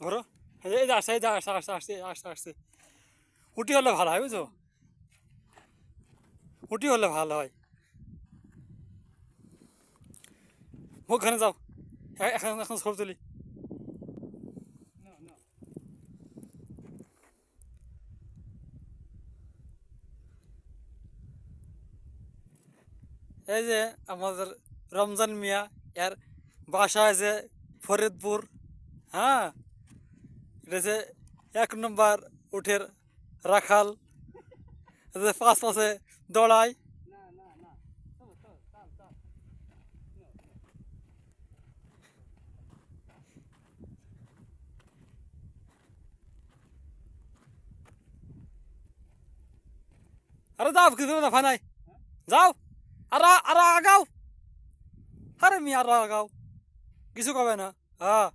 ধরো এই যে আসছে এই যে আসছে আসছে আসছে আসছে আসছে উটি হলে ভালো হয় বুঝছো উটি হলে ভালো হয় ওখানে যাও এখন এখন ছবি তুলি এই যে আমাদের রমজান মিয়া এর বাসা আছে ফরিদপুর হ্যাঁ এটা যে 1 নম্বর উঠের রাখাল এটা যে পাঁচ পাশে দৌড়ায় আরে যাও কিছু দফা নাই যাও আর আর আগাও আরে মিয়া আর আগাও কিছু কবে না হ্যাঁ